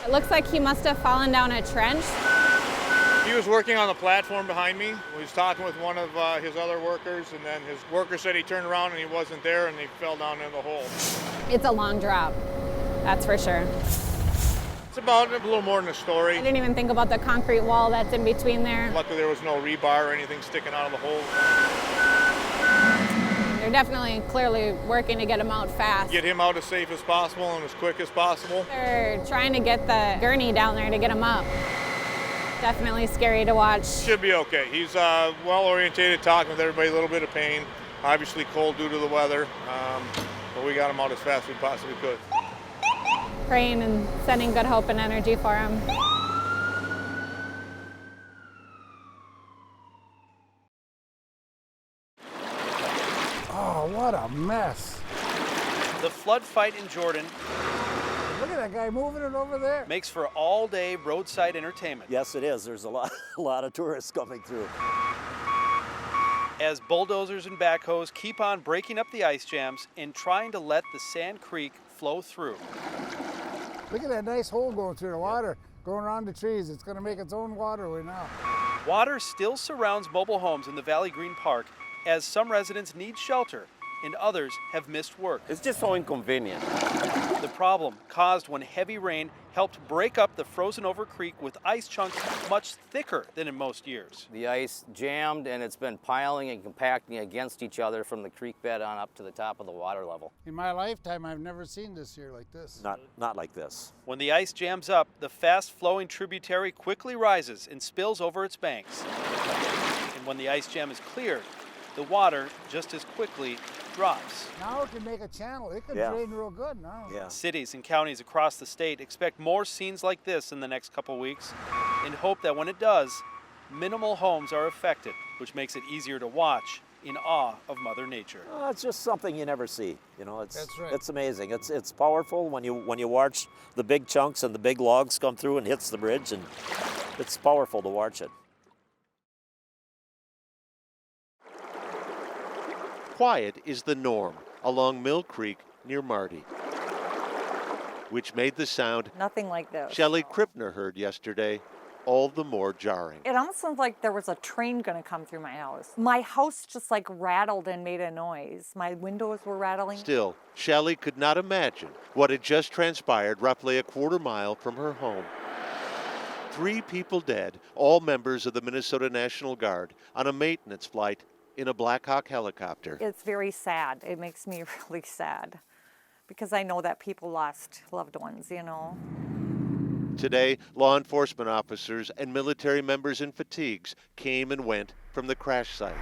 It looks like he must have fallen down a trench. He was working on the platform behind me. He was talking with one of his other workers, and then his worker said he turned around and he wasn't there, and he fell down in the hole. It's a long drop, that's for sure. It's about a little more than a story. I didn't even think about the concrete wall that's in between there. Luckily, there was no rebar or anything sticking out of the hole. They're definitely clearly working to get him out fast. Get him out as safe as possible and as quick as possible. They're trying to get the gurney down there to get him up. Definitely scary to watch. Should be okay. He's well-orientated, talking with everybody, a little bit of pain. Obviously cold due to the weather, but we got him out as fast as we possibly could. Praying and sending good hope and energy for him. Oh, what a mess. The flood fight in Jordan Look at that guy moving it over there. makes for all-day roadside entertainment. Yes, it is. There's a lot of tourists coming through. As bulldozers and backhoes keep on breaking up the ice jams and trying to let the Sand Creek flow through. Look at that nice hole going through the water, going around the trees. It's going to make its own waterway now. Water still surrounds mobile homes in the Valley Green Park as some residents need shelter and others have missed work. It's just so inconvenient. The problem caused when heavy rain helped break up the frozen over creek with ice chunks much thicker than in most years. The ice jammed and it's been piling and compacting against each other from the creek bed on up to the top of the water level. In my lifetime, I've never seen this here like this. Not like this. When the ice jams up, the fast-flowing tributary quickly rises and spills over its banks. And when the ice jam is cleared, the water just as quickly drops. Now it can make a channel. It can drain real good now. Yeah. Cities and counties across the state expect more scenes like this in the next couple weeks and hope that when it does, minimal homes are affected, which makes it easier to watch in awe of Mother Nature. It's just something you never see. You know, That's right. It's amazing. It's powerful when you watch the big chunks and the big logs come through and hits the bridge, and it's powerful to watch it. Quiet is the norm along Mill Creek near Marty, which made the sound Nothing like this. Shelley Krippner heard yesterday all the more jarring. It almost sounds like there was a train going to come through my house. My house just like rattled and made a noise. My windows were rattling. Still, Shelley could not imagine what had just transpired roughly a quarter mile from her home. 3 people dead, all members of the Minnesota National Guard, on a maintenance flight in a Black Hawk helicopter. It's very sad. It makes me really sad because I know that people lost loved ones, you know. Today, law enforcement officers and military members in fatigues came and went from the crash site,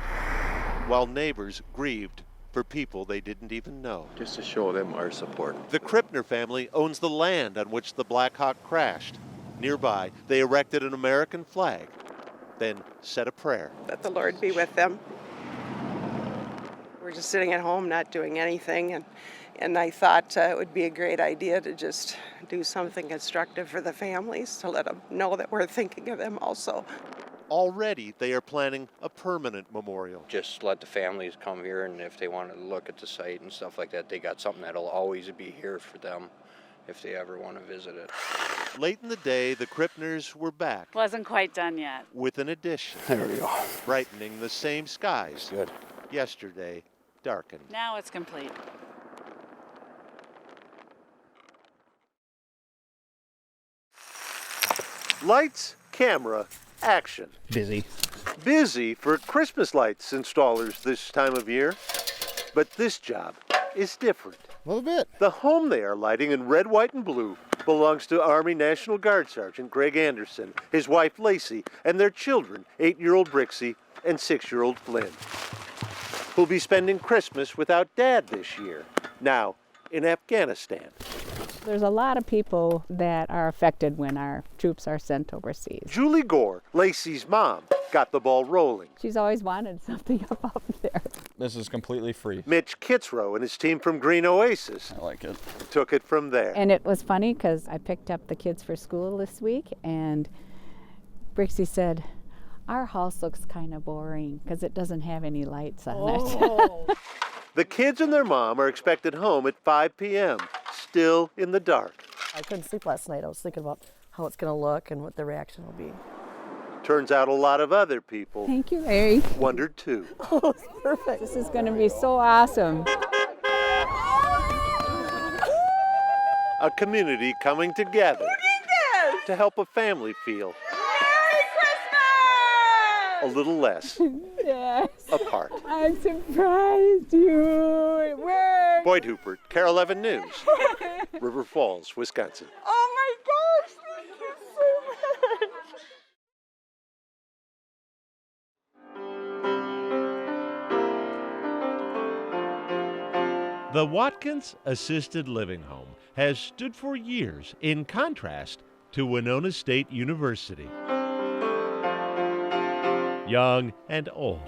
while neighbors grieved for people they didn't even know. Just to show them our support. The Krippner family owns the land on which the Black Hawk crashed. Nearby, they erected an American flag, then said a prayer. That the Lord be with them. We're just sitting at home not doing anything, and I thought it would be a great idea to just do something constructive for the families, to let them know that we're thinking of them also. Already, they are planning a permanent memorial. Just let the families come here, and if they want to look at the site and stuff like that, they got something that'll always be here for them if they ever want to visit it. Late in the day, the Krippners were back. Wasn't quite done yet. With an addition. There we go. Brightening the same skies. Good. Yesterday darkened. Now it's complete. Lights, camera, action. Busy. Busy for Christmas lights installers this time of year. But this job is different. A little bit. The home they are lighting in red, white, and blue belongs to Army National Guard Sergeant Greg Anderson, his wife Lacey, and their children, 8-year-old Brixie and 6-year-old Flynn, who'll be spending Christmas without Dad this year, now in Afghanistan. There's a lot of people that are affected when our troops are sent overseas. Julie Gore, Lacey's mom, got the ball rolling. She's always wanted something up there. This is completely free. Mitch Kitzrow and his team from Green Oasis I like it. took it from there. And it was funny because I picked up the kids for school this week, and Brixie said, our house looks kind of boring because it doesn't have any lights on it. The kids and their mom are expected home at 5 p.m. still in the dark. I couldn't sleep last night. I was thinking about how it's going to look and what the reaction will be. Turns out a lot of other people Thank you, Larry. wondered too. Oh, it's perfect. This is going to be so awesome. A community coming together to help a family feel a little less Yes. apart. I'm surprised you. It worked. Boyd Hooper, KARE 11 News, River Falls, Wisconsin. Oh my gosh, thank you so much. The Watkins Assisted Living Home has stood for years in contrast to Winona State University. Young and old.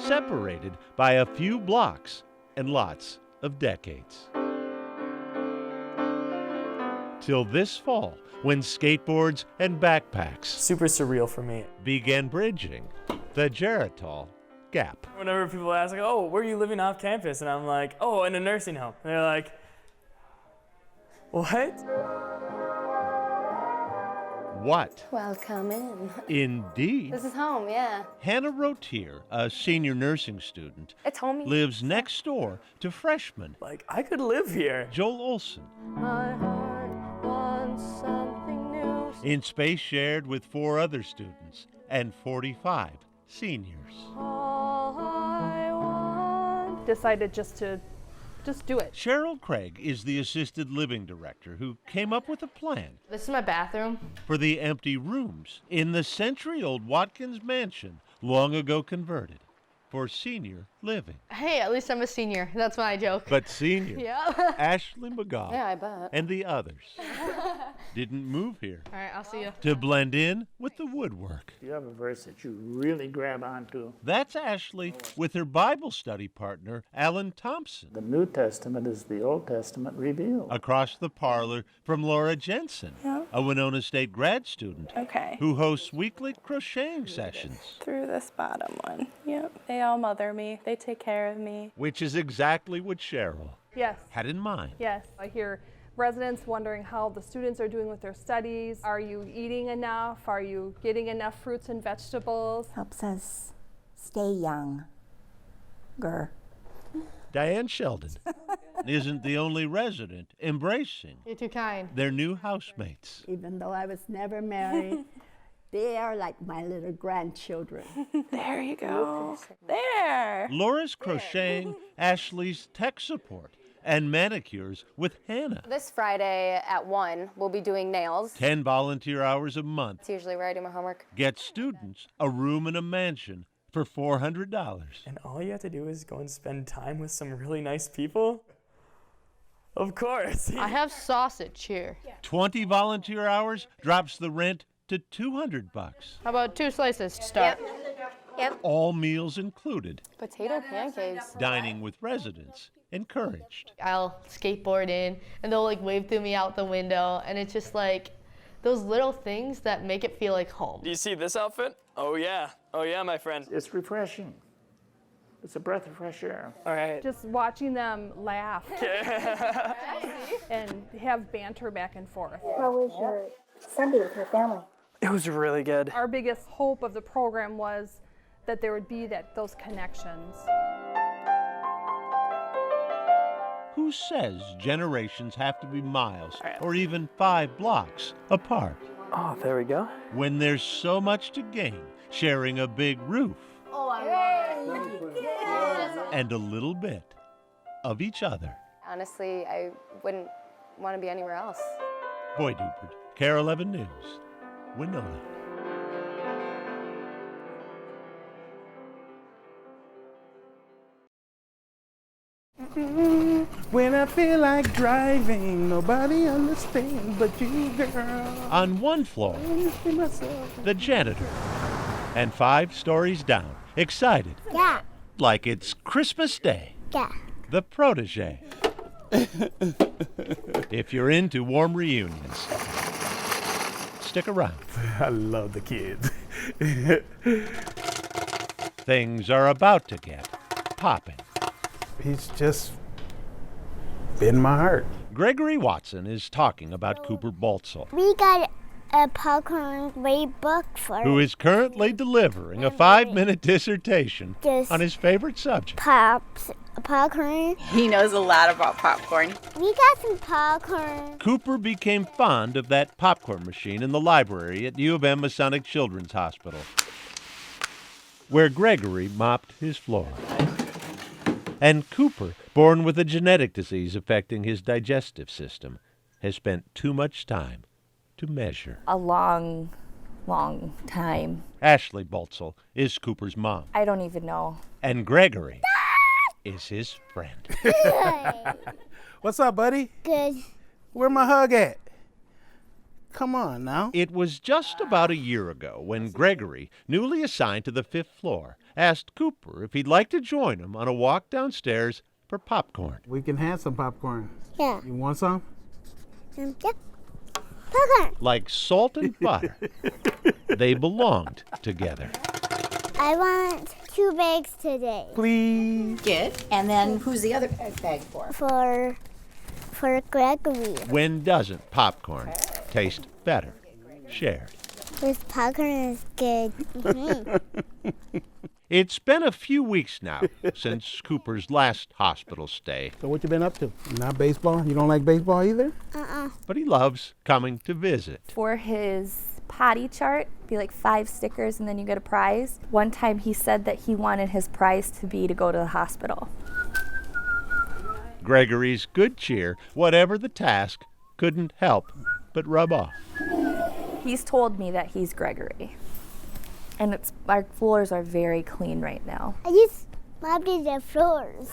Separated by a few blocks and lots of decades. Till this fall, when skateboards and backpacks super surreal for me began bridging the Geritol Gap. Whenever people ask, like, oh, where are you living off campus? And I'm like, oh, in a nursing home. And they're like, what? What? Welcome in. Indeed. This is home, yeah. Hannah Rotier, a senior nursing student, It's home. lives next door to freshman Like, I could live here. Joel Olson, My heart wants something new. in space shared with 4 other students and 45 seniors. All I want. Decided just to do it. Cheryl Craig is the assisted living director who came up with a plan This is my bathroom. for the empty rooms in the century-old Watkins mansion, long ago converted for senior living. Hey, at least I'm a senior. That's my joke. But senior Yeah. Ashley McGaugh Yeah, I bet. and the others didn't move here All right, I'll see you. to blend in with the woodwork. You have a verse that you really grab onto. That's Ashley with her Bible study partner, Alan Thompson. The New Testament is the Old Testament revealed. Across the parlor from Laura Jensen, Yeah. a Winona State grad student Okay. who hosts weekly crocheting sessions, Through this bottom one. Yep. They all mother me. They take care of me. which is exactly what Cheryl Yes. had in mind. Yes. I hear residents wondering how the students are doing with their studies. Are you eating enough? Are you getting enough fruits and vegetables? Helps us stay young. Diane Sheldon isn't the only resident embracing You're too kind. their new housemates. Even though I was never married, they are like my little grandchildren. There you go. There. Laura's crocheting Ashley's tech support and manicures with Hannah. This Friday at 1, we'll be doing nails. 10 volunteer hours a month. It's usually where I do my homework. Get students a room in a mansion for $400. And all you have to do is go and spend time with some really nice people? Of course. I have sausage here. 20 volunteer hours drops the rent to $200. How about 2 slices to start? Yep. All meals included. Potato pancakes. Dining with residents encouraged. I'll skateboard in and they'll like wave to me out the window, and it's just like those little things that make it feel like home. Do you see this outfit? Oh yeah, my friend. It's refreshing. It's a breath of fresh air. All right. Just watching them laugh and have banter back and forth. How was your Sunday with your family? It was really good. Our biggest hope of the program was that there would be those connections. Who says generations have to be miles or even 5 blocks apart? Oh, there we go. When there's so much to gain sharing a big roof and a little bit of each other. Honestly, I wouldn't want to be anywhere else. Boyd Hooper, KARE 11 News, Winona. When I feel like driving, nobody understands but you, girl. On one floor, the janitor. And 5 stories down, excited. Yeah. Like it's Christmas Day. Yeah. The protege. If you're into warm reunions, stick around. I love the kids. Things are about to get popping. He's just been my heart. Gregory Watson is talking about Cooper Baltzel, We got a popcorn great book for who is currently delivering a 5-minute dissertation Just on his favorite subject. popcorn. He knows a lot about popcorn. We got some popcorn. Cooper became fond of that popcorn machine in the library at U of M Masonic Children's Hospital, where Gregory mopped his floor. And Cooper, born with a genetic disease affecting his digestive system, has spent too much time to measure. A long time. Ashley Baltzel is Cooper's mom, I don't even know. and Gregory is his friend. What's up, buddy? Good. Where my hug at? Come on now. It was just about a year ago when Gregory, newly assigned to the 5th floor, asked Cooper if he'd like to join him on a walk downstairs for popcorn. We can have some popcorn. Yeah. You want some? Yeah. Popcorn. Like salt and butter, they belonged together. I want 2 bags today. Please. Good. And then who's the other bag for? For Gregory. When doesn't popcorn taste better shared? This popcorn is good. It's been a few weeks now since Cooper's last hospital stay, So what you been up to? Not baseball? You don't like baseball either? but he loves coming to visit. For his potty chart, be like 5 stickers and then you get a prize. One time he said that he wanted his prize to be to go to the hospital. Gregory's good cheer, whatever the task, couldn't help but rub off. He's told me that he's Gregory. And our floors are very clean right now. I just mopped the floors.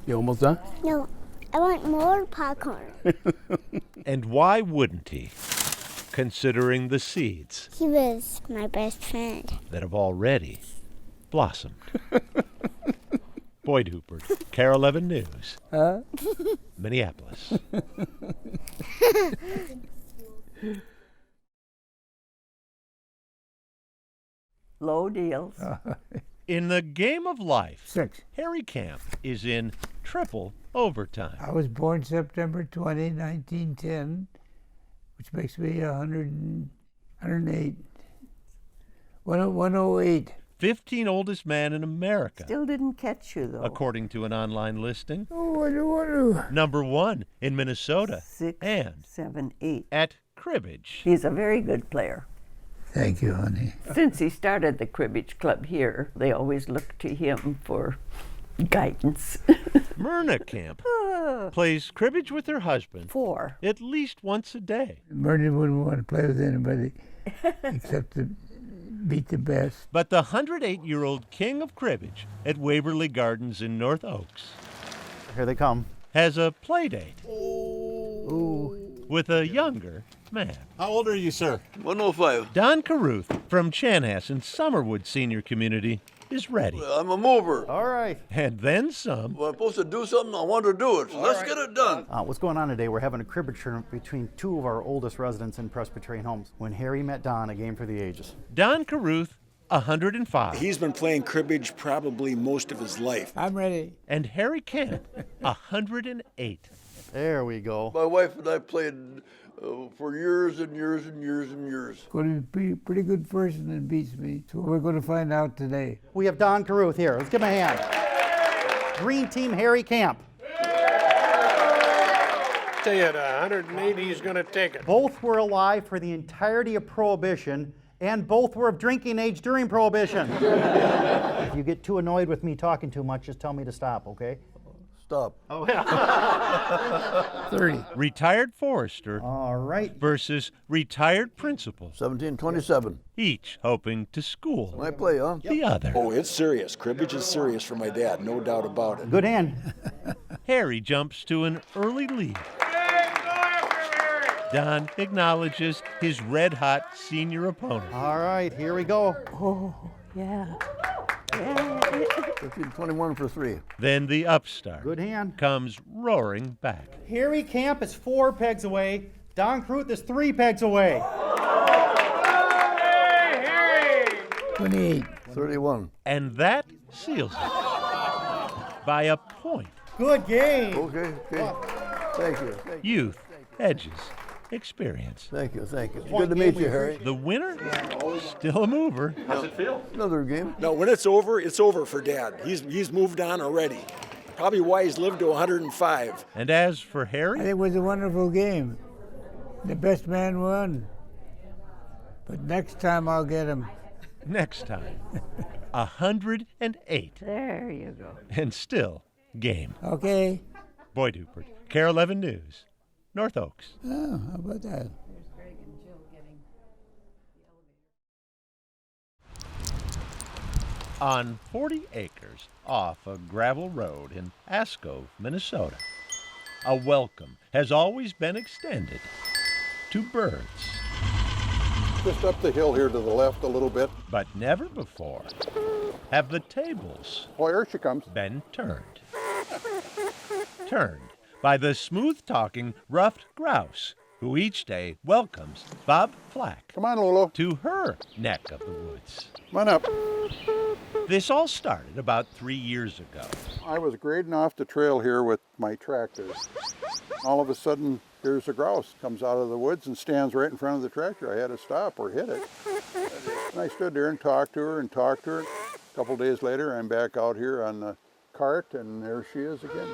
You almost done? No, I want more popcorn. And why wouldn't he, considering the seeds He was my best friend. that have already blossomed? Boyd Hooper, Carol 11 News, Minneapolis. Low deals. In the game of life, 6. Harry Camp is in triple overtime. I was born September 20, 1910, which makes me 108. 108. 15 oldest man in America, Still didn't catch you, though. according to an online listing. Oh, what? Number 1 in Minnesota 6, and 7, 8. at cribbage. He's a very good player. Thank you, honey. Since he started the cribbage club here, they always look to him for guidance. Myrna Camp plays cribbage with her husband 4. at least once a day. Bernie wouldn't want to play with anybody except to beat the best. But the 108-year-old king of cribbage at Waverly Gardens in North Oaks Here they come. has a play date with a younger man. How old are you, sir? 105. Don Caruth from Chanhassen Summerwood Senior Community is ready. I'm a mover. All right. And then some. Well, I'm supposed to do something, I want to do it. So let's get it done. What's going on today? We're having a cribbage tournament between 2 of our oldest residents in Presbyterian homes. When Harry met Don, a game for the ages. Don Caruth, 105. He's been playing cribbage probably most of his life. I'm ready. And Harry Camp, 108. There we go. My wife and I played for years and years and years and years. Going to be a pretty good person that beats me. So we're going to find out today. We have Don Caruth here. Let's give him a hand. Green team, Harry Camp. Tell you, the 180 is going to take it. Both were alive for the entirety of Prohibition, and both were of drinking age during Prohibition. If you get too annoyed with me talking too much, just tell me to stop, okay? Stop. Oh, yeah. 30. Retired forester All right. versus retired principal. 1727. Each hoping to school I play, huh? the other. Oh, it's serious. Cribbage is serious for my dad, no doubt about it. Good hand. Harry jumps to an early lead. Don acknowledges his red-hot senior opponent. All right, here we go. Oh, yeah. 1521 for 3. Then the upstart Good hand. comes roaring back. Harry Camp is 4 pegs away. Don Caruth is 3 pegs away. 28. 31. And that seals it by a point. Good game. Okay. Thank you. Youth, edges, experience. Thank you. Good to meet you, Harry. The winner? Still a mover. How's it feel? Another game. No, when it's over for Dad. He's moved on already. Probably why he's lived to 105. And as for Harry? I think it was a wonderful game. The best man won. But next time I'll get him. Next time. 108. There you go. And still game. Okay. Boyd Hupert, KARE 11 News, North Oaks. Oh, how about that? On 40 acres off a gravel road in Ascove, Minnesota, a welcome has always been extended to birds. Just up the hill here to the left a little bit. But never before have the tables Here she comes. been turned. Turned by the smooth-talking ruffed grouse, who each day welcomes Bob Flack. Come on, Lulu. To her neck of the woods. Come on up. This all started about 3 years ago. I was grading off the trail here with my tractor. All of a sudden, there's a grouse comes out of the woods and stands right in front of the tractor. I had to stop or hit it. And I stood there and talked to her. A couple days later, I'm back out here on the cart, and there she is again.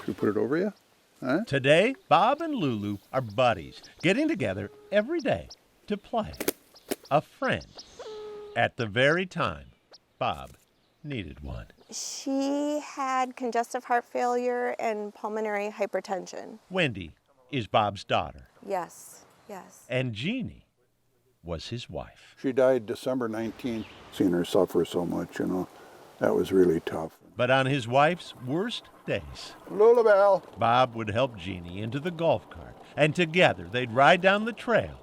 Should we put it over you? Huh? Today, Bob and Lulu are buddies, getting together every day to play. A friend. At the very time Bob needed one. She had congestive heart failure and pulmonary hypertension. Wendy is Bob's daughter, Yes. and Jeannie was his wife. She died December 19th. Seeing her suffer so much, that was really tough. But on his wife's worst days, Lulabelle. Bob would help Jeannie into the golf cart, and together they'd ride down the trail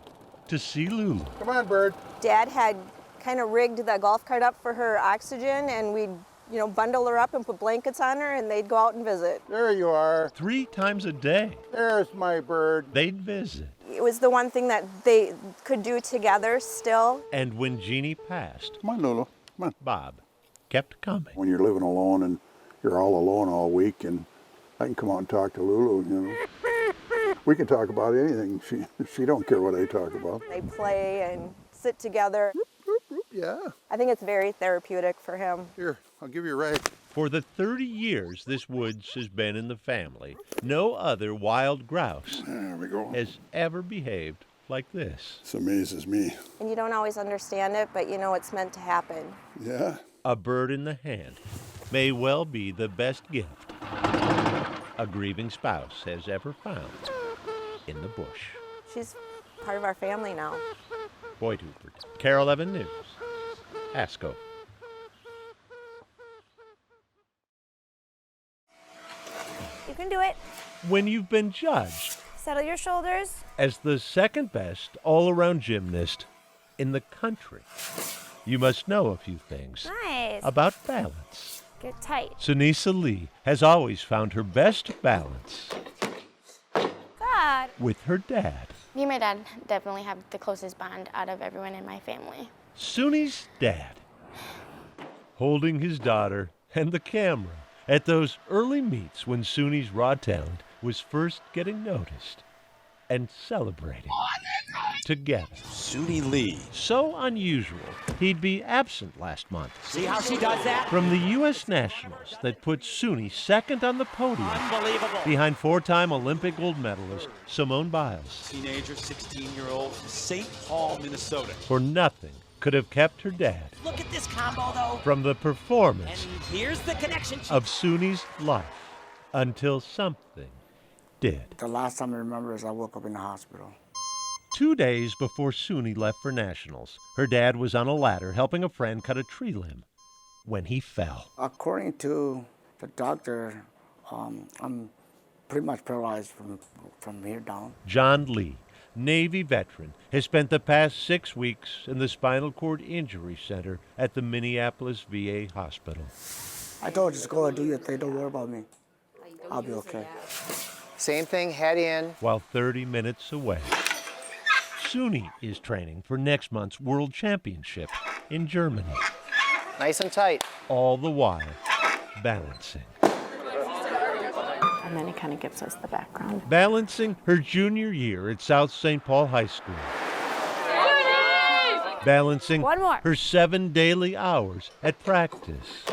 to see Lulu. Come on, bird. Dad had kind of rigged the golf cart up for her oxygen, and we'd bundle her up and put blankets on her, and they'd go out and visit. There you are. 3 times a day, There's my bird. they'd visit. It was the one thing that they could do together still. And when Jeannie passed, Come on, Lulu. Come on. Bob kept coming. When you're living alone and you're all alone all week, and I can come out and talk to Lulu, We can talk about anything. She don't care what I talk about. They play and sit together. Yeah. I think it's very therapeutic for him. Here, I'll give you a ride. For the 30 years this woods has been in the family, no other wild grouse There we go. has ever behaved like this. This amazes me. And you don't always understand it, but you know it's meant to happen. Yeah. A bird in the hand may well be the best gift a grieving spouse has ever found in the bush. She's part of our family now. Boyd Hupert, KARE 11 News, Ascove. You can do it. When you've been judged Settle your shoulders. as the second best all-around gymnast in the country, you must know a few things Nice. about balance. Get tight. Sunisa Lee has always found her best balance God. with her dad. Me and my dad definitely have the closest bond out of everyone in my family. Suni's dad, holding his daughter and the camera at those early meets when Suni's raw talent was first getting noticed and celebrated together. Suni Lee. So unusual, he'd be absent last month. See how she does that? From the U.S. Nationals that put Suni second on the podium Unbelievable. behind 4-time Olympic gold medalist Simone Biles. Teenager, 16-year-old from St. Paul, Minnesota. For nothing could have kept her dad Look at this combo, though. from the performance And here's the connection. of Suni's life until something did. The last time I remember is I woke up in the hospital. 2 days before Suni left for nationals, her dad was on a ladder helping a friend cut a tree limb when he fell. According to the doctor, I'm pretty much paralyzed from here down. John Lee, Navy veteran, has spent the past 6 weeks in the Spinal Cord Injury Center at the Minneapolis VA hospital. I told her, just go and do your thing, don't worry about me. I'll be okay. Same thing, head in. While 30 minutes away, Suni is training for next month's World Championship in Germany. Nice and tight. All the while balancing. and then it kind of gives us the background. Balancing her junior year at South St. Paul High School. Balancing her 7 daily hours at practice.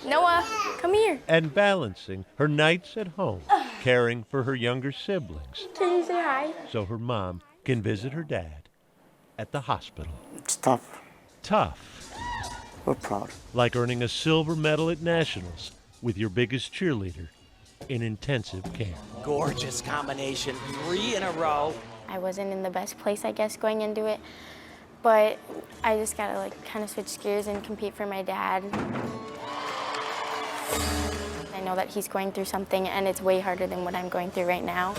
Noah, come here. And balancing her nights at home, caring for her younger siblings. Can you say hi? So her mom can visit her dad at the hospital. It's tough. Tough. We're proud. Like earning a silver medal at nationals with your biggest cheerleader in intensive care. Gorgeous combination, 3 in a row. I wasn't in the best place, I guess, going into it. But I just gotta like kind of switch gears and compete for my dad. I know that he's going through something and it's way harder than what I'm going through right now.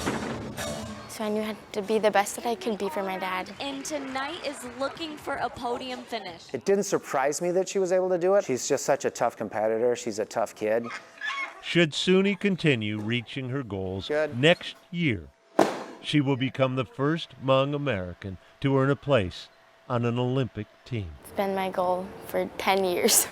So I knew I had to be the best that I could be for my dad. And tonight is looking for a podium finish. It didn't surprise me that she was able to do it. She's just such a tough competitor. She's a tough kid. Should Suni continue reaching her goals next year, she will become the first Hmong American to earn a place on an Olympic team. It's been my goal for 10 years.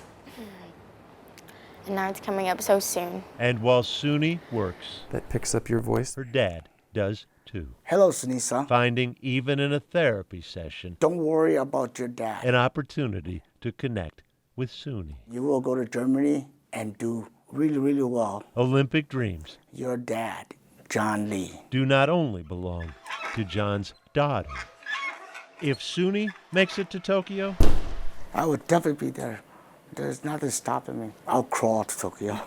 And now it's coming up so soon. And while Suni works, that picks up your voice, her dad does too. Hello, Sunisa. Finding even in a therapy session, Don't worry about your dad. an opportunity to connect with Suni. You will go to Germany and do really, really well. Olympic dreams Your dad, John Lee. do not only belong to John's daughter. If Suni makes it to Tokyo, I would definitely be there. There's nothing stopping me. I'll crawl to Tokyo.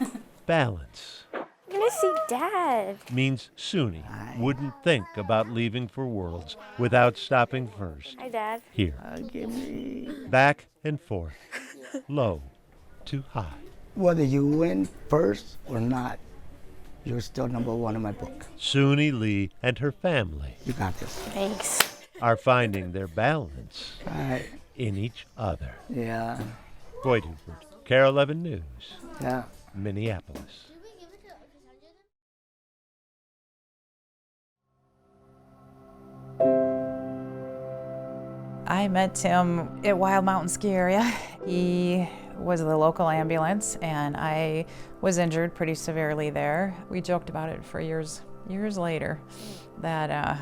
balance I'm gonna see Dad. means Suni wouldn't think about leaving for Worlds without stopping first. Hi, Dad. Here. Back and forth. Low to high. Whether you win first or not, you're still #1 in my book. Suni Lee and her family You got this. Thanks. are finding their balance Right. in each other. Yeah. Boyd Hubert, Care 11 News, Yeah. Minneapolis. I met Tim at Wild Mountain Ski Area. He was the local ambulance, and I was injured pretty severely there. We joked about it for years later that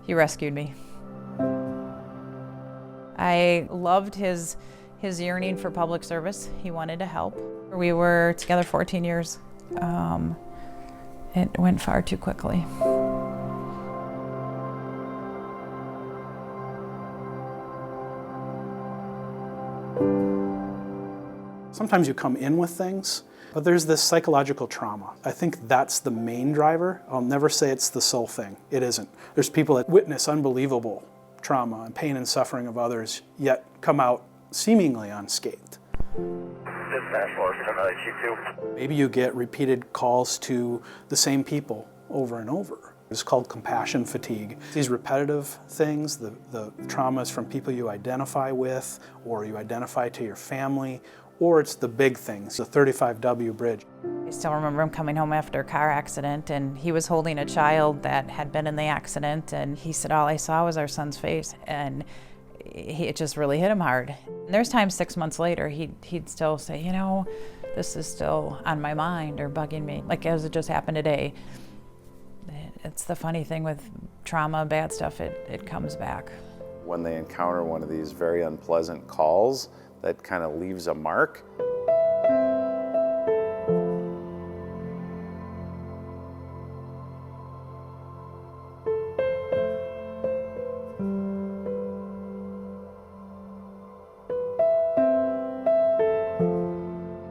he rescued me. I loved his yearning for public service. He wanted to help. We were together 14 years. It went far too quickly. Sometimes you come in with things, but there's this psychological trauma. I think that's the main driver. I'll never say it's the sole thing. It isn't. There's people that witness unbelievable trauma and pain and suffering of others, yet come out seemingly unscathed. Maybe you get repeated calls to the same people over and over. It's called compassion fatigue. These repetitive things, the traumas from people you identify with, or you identify to your family, or it's the big things, the 35W bridge. I still remember him coming home after a car accident, and he was holding a child that had been in the accident, and he said, all I saw was our son's face, and it just really hit him hard. And there's times 6 months later, he'd still say, you know, this is still on my mind or bugging me, like as it just happened today. It's the funny thing with trauma, bad stuff, it comes back. When they encounter one of these very unpleasant calls that kind of leaves a mark,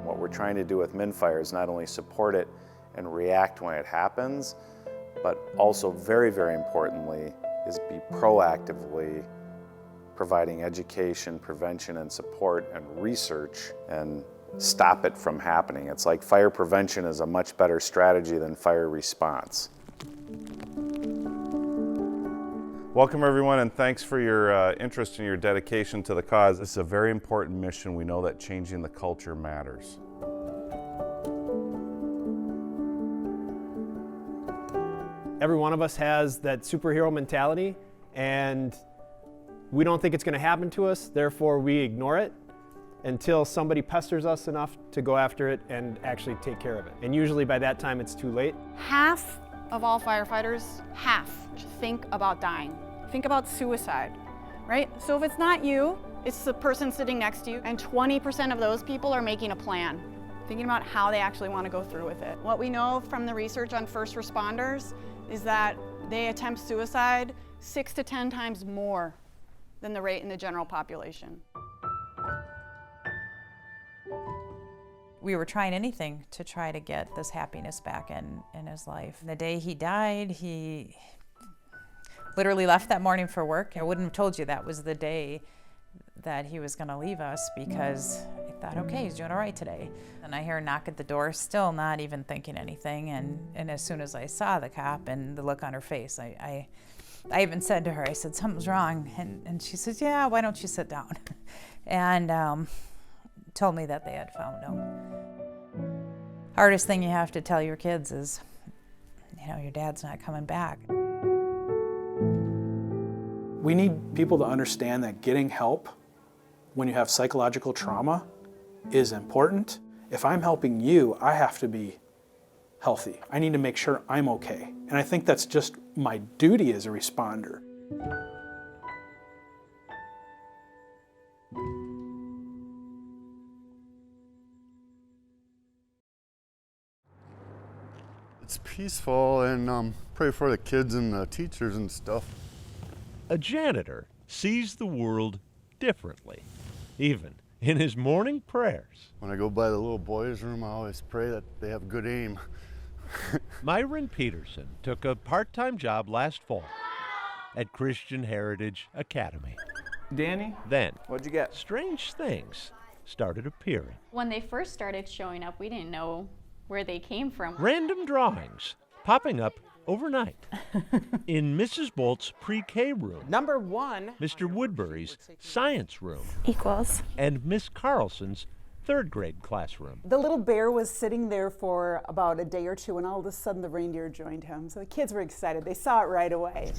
what we're trying to do with MinFire is not only support it and react when it happens, but also very, very importantly, is be proactively providing education, prevention, and support and research and stop it from happening. It's like fire prevention is a much better strategy than fire response. Welcome everyone, and thanks for your interest and your dedication to the cause. This is a very important mission. We know that changing the culture matters. Every one of us has that superhero mentality, and we don't think it's going to happen to us, therefore we ignore it. until somebody pesters us enough to go after it and actually take care of it. And usually by that time it's too late. Half of all firefighters, think about dying. Think about suicide, right? So if it's not you, it's the person sitting next to you, and 20% of those people are making a plan, thinking about how they actually want to go through with it. What we know from the research on first responders is that they attempt suicide 6 to 10 times more than the rate in the general population. We were trying anything to try to get this happiness back in his life. The day he died, he literally left that morning for work. I wouldn't have told you that was the day that he was gonna leave us, because I thought, okay, he's doing all right today. And I hear a knock at the door, still not even thinking anything. And as soon as I saw the cop and the look on her face, I even said to her, I said, something's wrong. And she says, yeah, why don't you sit down? And told me that they had found him. Hardest thing you have to tell your kids is, you know, your dad's not coming back. We need people to understand that getting help when you have psychological trauma is important. If I'm helping you, I have to be healthy. I need to make sure I'm okay. And I think that's just my duty as a responder. It's peaceful, and pray for the kids and the teachers and stuff. A janitor sees the world differently, even in his morning prayers. When I go by the little boys' room, I always pray that they have good aim. Myron Peterson took a part-time job last fall at Christian Heritage Academy. Danny? Then, what'd you get? Strange things started appearing. When they first started showing up, we didn't know where they came from. Random drawings popping up overnight in Mrs. Bolt's pre-K room, Number 1, Mr. Woodbury's science room, Equals. and Miss Carlson's third grade classroom. The little bear was sitting there for about a day or two, and all of a sudden the reindeer joined him. So the kids were excited. They saw it right away.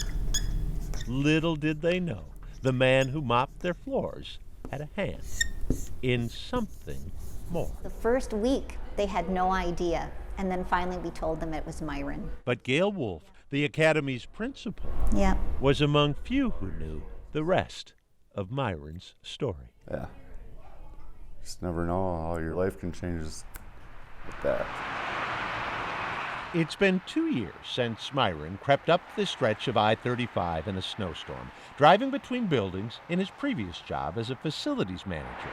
Little did they know, the man who mopped their floors had a hand in something more. The first week, they had no idea. And then finally we told them it was Myron. But Gail Wolf, the Academy's principal, Yep. was among few who knew the rest of Myron's story. Yeah. Just never know how your life can change just like that. It's been 2 years since Myron crept up the stretch of I-35 in a snowstorm, driving between buildings in his previous job as a facilities manager,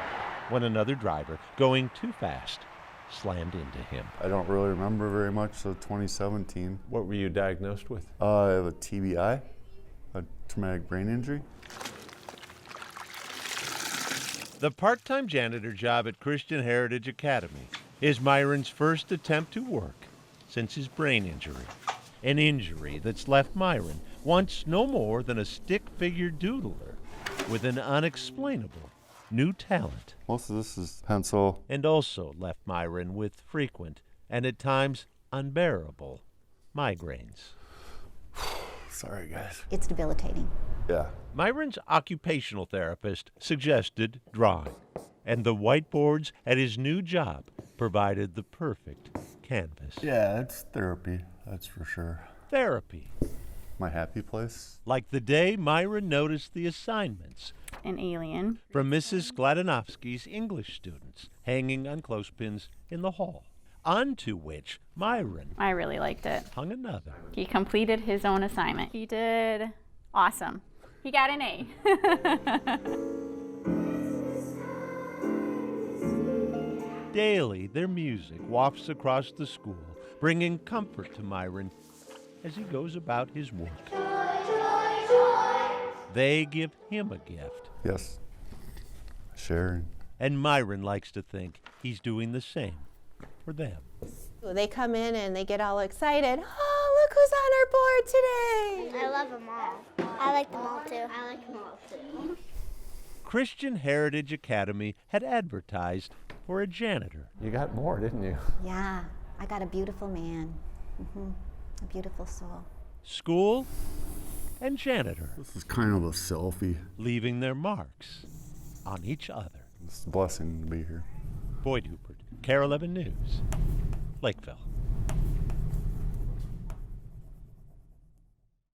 when another driver, going too fast, slammed into him. I don't really remember very much, so 2017. What were you diagnosed with? I have a TBI, a traumatic brain injury. The part-time janitor job at Christian Heritage Academy is Myron's first attempt to work since his brain injury. An injury that's left Myron once no more than a stick-figure doodler with an unexplainable new talent. Most of this is pencil. And also left Myron with frequent and at times unbearable migraines. Sorry, guys. It's debilitating. Yeah. Myron's occupational therapist suggested drawing, and the whiteboards at his new job provided the perfect canvas. Yeah, it's therapy, that's for sure. Therapy. My happy place. Like the day Myron noticed the assignments An alien. from Mrs. Gladanovsky's English students hanging on clothespins in the hall, onto which Myron I really liked it. hung another. He completed his own assignment. He did awesome. He got an A. Daily, their music wafts across the school, bringing comfort to Myron as he goes about his work. They give him a gift. Yes. Sharing. And Myron likes to think he's doing the same for them. They come in and they get all excited. Oh, look who's on our board today. I love them all. I like them all too. I like them all too. Christian Heritage Academy had advertised for a janitor. You got more, didn't you? Yeah, I got a beautiful man. A beautiful soul. School and janitor. This is kind of a selfie. Leaving their marks on each other. It's a blessing to be here. Boyd Hooper, KARE 11 News, Lakeville.